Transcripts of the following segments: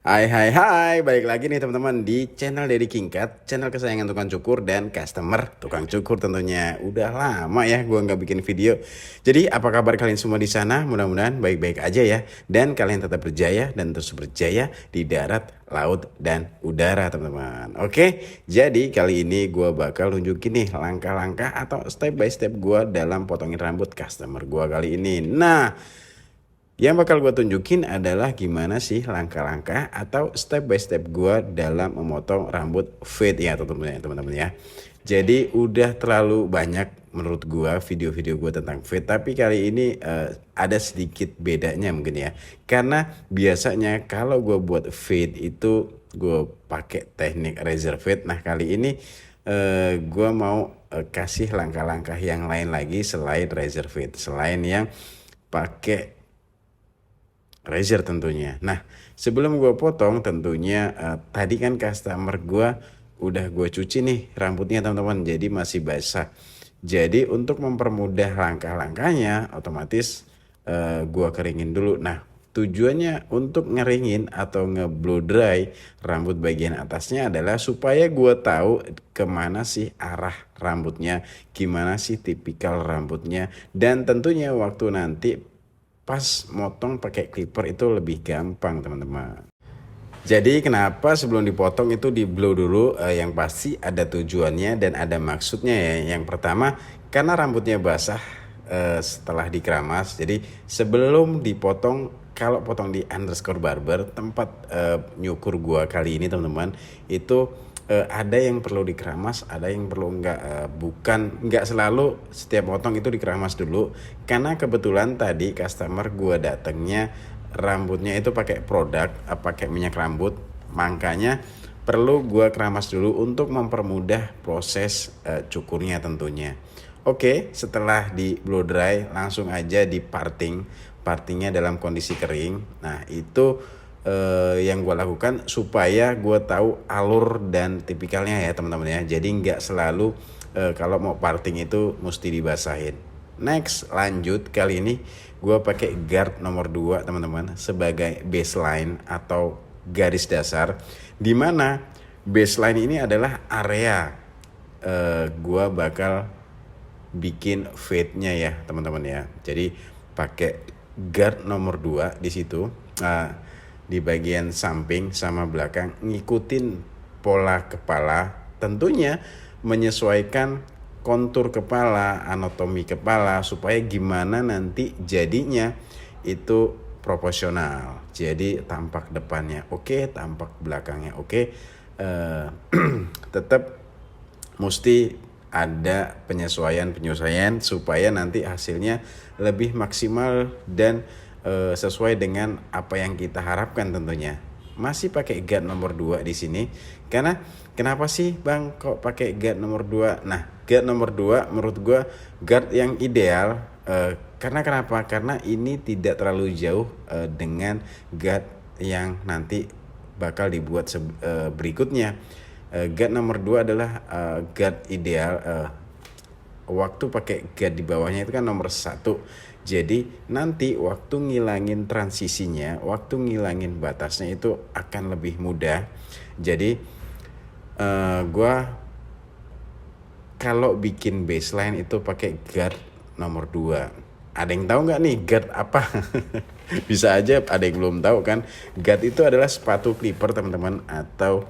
Hai, balik lagi nih teman-teman di channel Deddy Kingkat, channel kesayangan tukang cukur dan customer tukang cukur tentunya. Udah lama ya gua nggak bikin video. Jadi apa kabar kalian semua di sana? Mudah-mudahan baik-baik aja ya. Dan kalian tetap berjaya dan terus berjaya di darat, laut, dan udara teman-teman. Oke, jadi kali ini gua bakal nunjukin nih langkah-langkah atau step by step gua dalam potongin rambut customer gua kali ini. Nah, yang bakal gue tunjukin adalah gimana sih langkah-langkah atau step by step gue dalam memotong rambut fade ya teman-teman ya. Jadi udah terlalu banyak menurut gue video-video gue tentang fade, tapi kali ini ada sedikit bedanya mungkin ya. Karena biasanya kalau gue buat fade itu gue pakai teknik razor fade. Nah kali ini gue mau kasih langkah-langkah yang lain lagi selain razor fade, selain yang pakai razor tentunya. Nah, sebelum gue potong tentunya tadi kan customer gue udah gue cuci nih rambutnya teman-teman, jadi masih basah. Jadi untuk mempermudah langkah-langkahnya otomatis gue keringin dulu. Nah, tujuannya untuk ngeringin atau nge-blow dry rambut bagian atasnya adalah supaya gue tahu kemana sih arah rambutnya, gimana sih tipikal rambutnya, dan tentunya waktu nanti pas motong pakai clipper itu lebih gampang teman-teman. Jadi kenapa sebelum dipotong itu di blow dulu, yang pasti ada tujuannya dan ada maksudnya ya. Yang pertama karena rambutnya basah setelah dikeramas. Jadi sebelum dipotong, kalau potong di underscore barber tempat nyukur gua kali ini teman-teman, itu ada yang perlu dikeramas, ada yang perlu nggak selalu setiap potong itu dikeramas dulu. Karena kebetulan tadi customer gua datangnya rambutnya itu pakai produk, pakai minyak rambut, makanya perlu gua keramas dulu untuk mempermudah proses cukurnya tentunya. Oke, setelah di blow dry langsung aja di partingnya dalam kondisi kering. Nah itu yang gue lakukan supaya gue tahu alur dan tipikalnya ya teman-teman ya. Jadi nggak selalu kalau mau parting itu mesti dibasahin. Next, lanjut kali ini gue pakai guard nomor 2 teman-teman sebagai baseline atau garis dasar, dimana baseline ini adalah area gue bakal bikin fade-nya ya teman-teman ya. Jadi pakai guard nomor 2 di situ. Di bagian samping sama belakang ngikutin pola kepala, tentunya menyesuaikan kontur kepala, anatomi kepala supaya gimana nanti jadinya itu proporsional. Jadi tampak depannya oke, tampak belakangnya oke. Tetap mesti ada penyesuaian supaya nanti hasilnya lebih maksimal dan sesuai dengan apa yang kita harapkan tentunya. Masih pakai guard nomor 2 di sini. Karena kenapa sih Bang kok pakai guard nomor 2? Nah, guard nomor 2 menurut gua guard yang ideal karena kenapa? Karena ini tidak terlalu jauh dengan guard yang nanti bakal dibuat berikutnya. Guard nomor 2 adalah guard ideal. Waktu pakai guard di bawahnya itu kan nomor 1. Jadi nanti waktu ngilangin transisinya, waktu ngilangin batasnya itu akan lebih mudah. Jadi gue kalau bikin baseline itu pakai guard nomor 2. Ada yang tahu nggak nih guard apa? Bisa aja ada yang belum tahu kan. Guard itu adalah sepatu clipper teman-teman, atau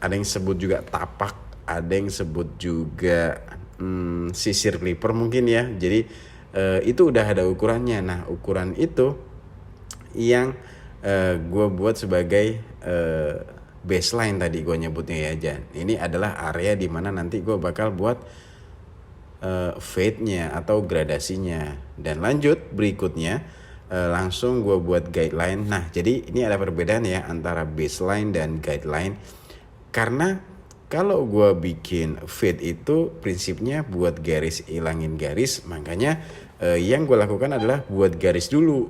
ada yang sebut juga tapak, ada yang sebut juga sisir clipper mungkin ya. Jadi itu udah ada ukurannya. Nah ukuran itu yang gue buat sebagai baseline tadi gue nyebutnya ya. Jan, ini adalah area dimana nanti gue bakal buat fade-nya atau gradasinya. Dan lanjut berikutnya langsung gue buat guideline. Nah jadi ini ada perbedaan ya antara baseline dan guideline. Karena kalau gue bikin fade itu prinsipnya buat garis, ilangin garis, makanya yang gue lakukan adalah buat garis dulu.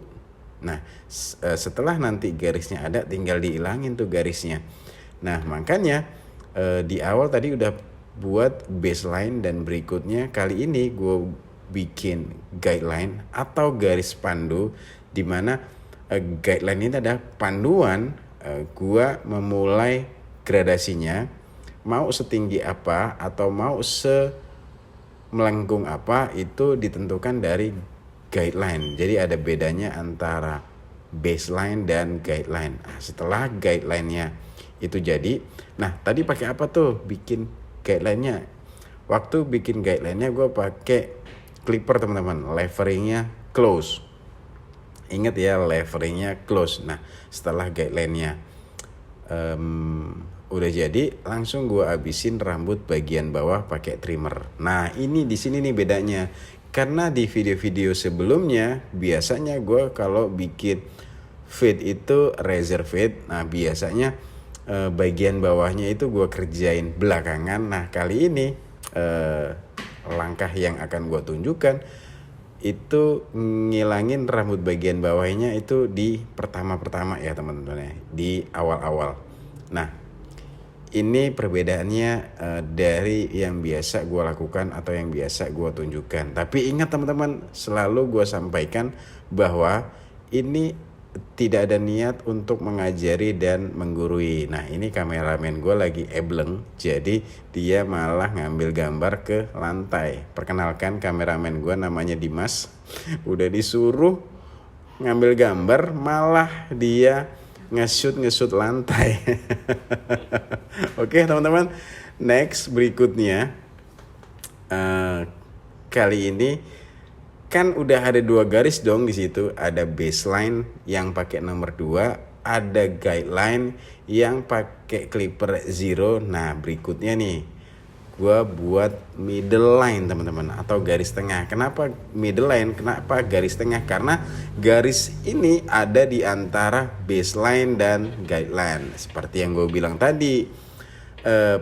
Nah setelah nanti garisnya ada tinggal dihilangin tuh garisnya. Nah makanya di awal tadi udah buat baseline, dan berikutnya kali ini gue bikin guideline atau garis pandu, dimana guideline ini adalah panduan gua memulai gradasinya mau setinggi apa atau mau melengkung apa itu ditentukan dari guideline. Jadi ada bedanya antara baseline dan guideline. Nah, setelah guideline-nya itu jadi, nah tadi pakai apa tuh bikin guideline-nya? Waktu bikin guideline-nya gue pakai clipper teman-teman, leveringnya close. Ingat ya, leveringnya close. Nah setelah guideline-nya udah jadi, langsung gue habisin rambut bagian bawah pakai trimmer. Nah ini di sini nih bedanya, karena di video-video sebelumnya biasanya gue kalau bikin fade itu razor fade. Nah biasanya bagian bawahnya itu gue kerjain belakangan. Nah kali ini langkah yang akan gue tunjukkan itu ngilangin rambut bagian bawahnya itu di pertama-pertama ya teman-teman ya, di awal-awal. Nah ini perbedaannya dari yang biasa gue lakukan atau yang biasa gue tunjukkan. Tapi ingat teman-teman, selalu gue sampaikan bahwa ini tidak ada niat untuk mengajari dan menggurui. Nah ini kameramen gue lagi ebleng, jadi dia malah ngambil gambar ke lantai. Perkenalkan, kameramen gue namanya Dimas. Udah disuruh ngambil gambar, malah dia nge-shoot lantai. Oke teman-teman, next berikutnya kali ini kan udah ada 2 garis dong di situ. Ada baseline yang pakai nomor 2, ada guideline yang pakai clipper 0. Nah berikutnya nih gue buat middle line teman-teman, atau garis tengah. Kenapa middle line? Kenapa garis tengah? Karena garis ini ada di antara baseline dan guideline. Seperti yang gue bilang tadi,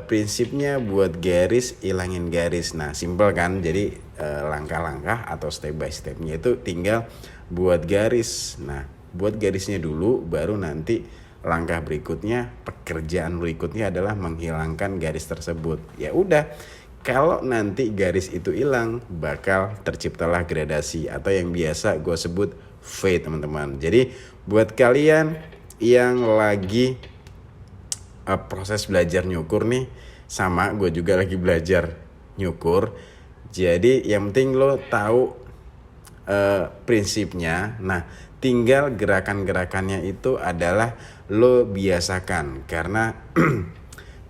prinsipnya buat garis ilangin garis. Nah simple kan, jadi langkah-langkah atau step by stepnya itu tinggal buat garis. Nah buat garisnya dulu, baru nanti langkah berikutnya, pekerjaan berikutnya adalah menghilangkan garis tersebut. Ya udah, kalau nanti garis itu hilang, bakal terciptalah gradasi atau yang biasa gue sebut fade teman-teman. Jadi buat kalian yang lagi proses belajar nyukur nih, sama gue juga lagi belajar nyukur. Jadi yang penting lo tahu prinsipnya. Nah tinggal gerakan-gerakannya itu adalah lo biasakan, karena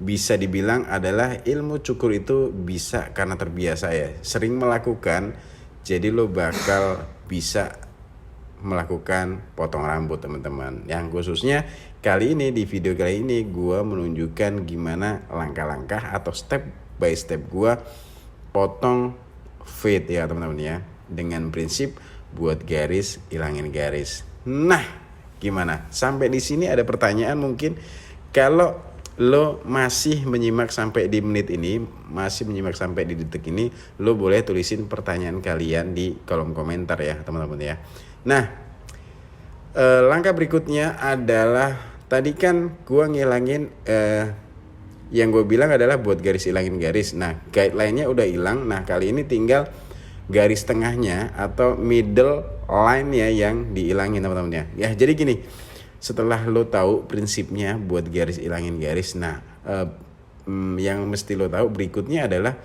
bisa dibilang adalah ilmu cukur itu bisa karena terbiasa ya, sering melakukan. Jadi lo bakal bisa melakukan potong rambut teman-teman. Yang khususnya kali ini, di video kali ini gue menunjukkan gimana langkah-langkah atau step by step gue potong fade ya teman-teman ya, dengan prinsip buat garis ilangin garis. Nah gimana, sampai di sini ada pertanyaan mungkin? Kalau lo masih menyimak sampai di menit ini, masih menyimak sampai di detik ini, lo boleh tulisin pertanyaan kalian di kolom komentar ya teman-teman ya. Nah langkah berikutnya adalah, tadi kan gue ngilangin yang gue bilang adalah buat garis ilangin garis. Nah guideline-nya udah hilang. Nah kali ini tinggal garis tengahnya atau middle line ya yang dihilangin teman-teman ya. Jadi gini, setelah lo tahu prinsipnya buat garis ilangin garis, nah yang mesti lo tahu berikutnya adalah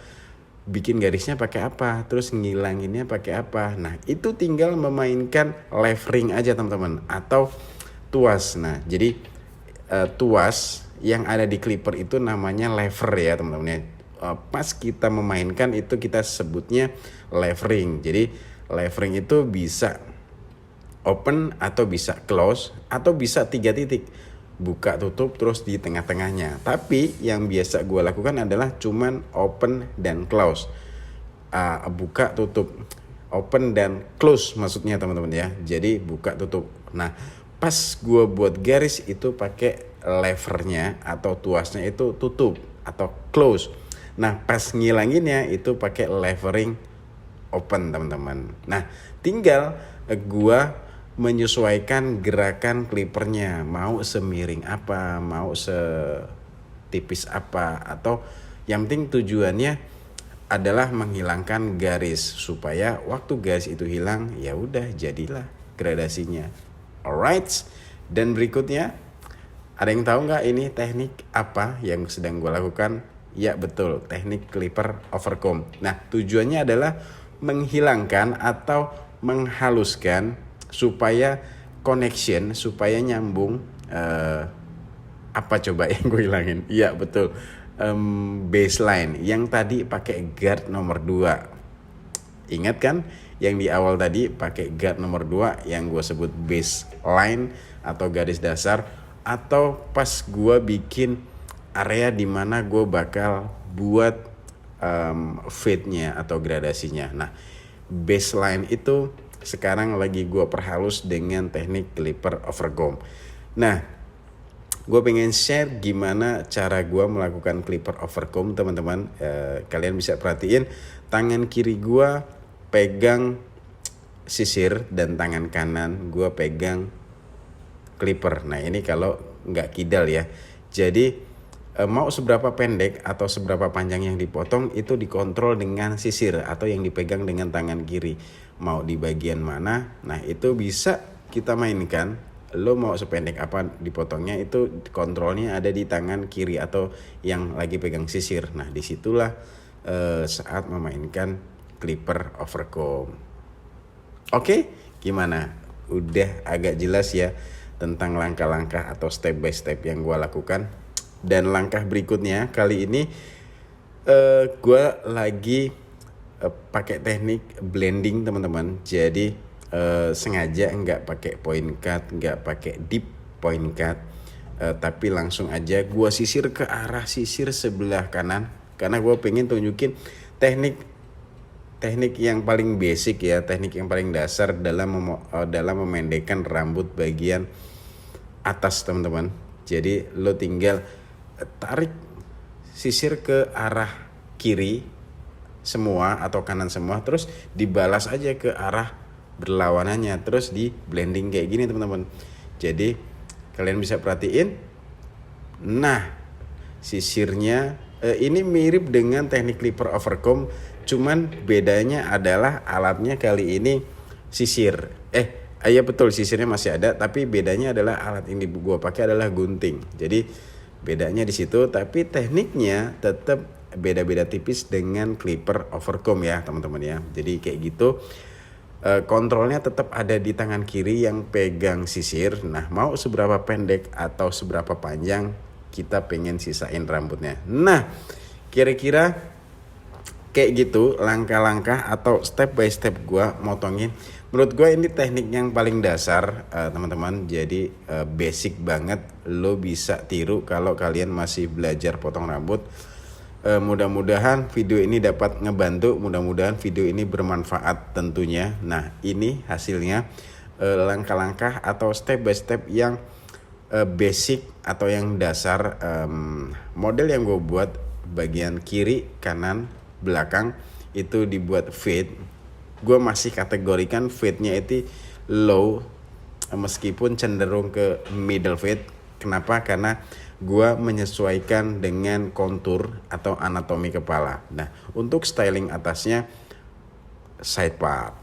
bikin garisnya pakai apa, terus ngilanginnya pakai apa. Nah itu tinggal memainkan levering aja teman-teman, atau tuas. Nah jadi tuas yang ada di clipper itu namanya lever ya teman-teman ya. Pas kita memainkan itu kita sebutnya levering. Jadi levering itu bisa open atau bisa close atau bisa 3 titik, buka tutup terus di tengah-tengahnya. Tapi yang biasa gue lakukan adalah cuman open dan close, buka tutup, open dan close maksudnya teman-teman ya. Jadi buka tutup. Nah pas gue buat garis itu pakai levernya atau tuasnya itu tutup atau close. Nah pas ngilanginnya itu pakai levering open teman-teman. Nah tinggal gua menyesuaikan gerakan clippernya, mau semiring apa, mau setipis apa, atau yang penting tujuannya adalah menghilangkan garis, supaya waktu garis itu hilang ya udah jadilah gradasinya. Alright, dan berikutnya Ada yang tahu nggak ini teknik apa yang sedang gue lakukan? Ya betul, teknik clipper overcomb. Nah tujuannya adalah menghilangkan atau menghaluskan supaya connection, supaya nyambung. Apa coba yang gue hilangin? Iya betul, baseline yang tadi pakai guard nomor 2. Ingat kan yang di awal tadi pakai guard nomor 2 yang gue sebut baseline atau garis dasar, atau pas gue bikin area dimana gue bakal buat fade-nya atau gradasinya. Nah baseline itu sekarang lagi gue perhalus dengan teknik clipper overcomb. Nah gue pengen share gimana cara gue melakukan clipper overcomb teman-teman. Kalian bisa perhatiin tangan kiri gue pegang sisir dan tangan kanan gue pegang clipper. Nah ini kalau nggak kidal ya. Jadi mau seberapa pendek atau seberapa panjang yang dipotong itu dikontrol dengan sisir atau yang dipegang dengan tangan kiri. Mau di bagian mana, nah itu bisa kita mainkan. Lo mau sependek apa dipotongnya itu kontrolnya ada di tangan kiri atau yang lagi pegang sisir. Nah disitulah saat memainkan clipper overcomb. Oke, gimana? Udah agak jelas ya tentang langkah-langkah atau step by step yang gue lakukan. Dan langkah berikutnya kali ini gue lagi pakai teknik blending teman-teman. Jadi sengaja nggak pakai point cut, nggak pakai deep point cut, tapi langsung aja gue sisir ke arah sisir sebelah kanan karena gue pengen tunjukin teknik yang paling basic ya, teknik yang paling dasar dalam memendekkan rambut bagian atas teman-teman. Jadi lo tinggal tarik sisir ke arah kiri semua atau kanan semua, terus dibalas aja ke arah berlawanannya, terus di blending kayak gini teman-teman. Jadi kalian bisa perhatiin, nah sisirnya ini mirip dengan teknik clipper overcomb, cuman bedanya adalah alatnya kali ini sisir. Ya betul, sisirnya masih ada, tapi bedanya adalah alat yang gua pakai adalah gunting. Jadi bedanya di situ, tapi tekniknya tetap beda-beda tipis dengan clipper overcomb ya teman-teman ya. Jadi kayak gitu. Kontrolnya tetap ada di tangan kiri yang pegang sisir. Nah mau seberapa pendek atau seberapa panjang kita pengen sisain rambutnya. Nah kira-kira kayak gitu langkah-langkah atau step by step gue motongin. Menurut gue ini teknik yang paling dasar teman-teman. Jadi basic banget, lo bisa tiru kalau kalian masih belajar potong rambut. Mudah-mudahan video ini dapat ngebantu, mudah-mudahan video ini bermanfaat tentunya. Nah ini hasilnya langkah-langkah atau step by step yang basic atau yang dasar. Model yang gue buat bagian kiri, kanan, belakang itu dibuat fade. Gue masih kategorikan fade-nya itu low meskipun cenderung ke middle fade. Kenapa? Karena gue menyesuaikan dengan kontur atau anatomi kepala. Nah untuk styling atasnya side part.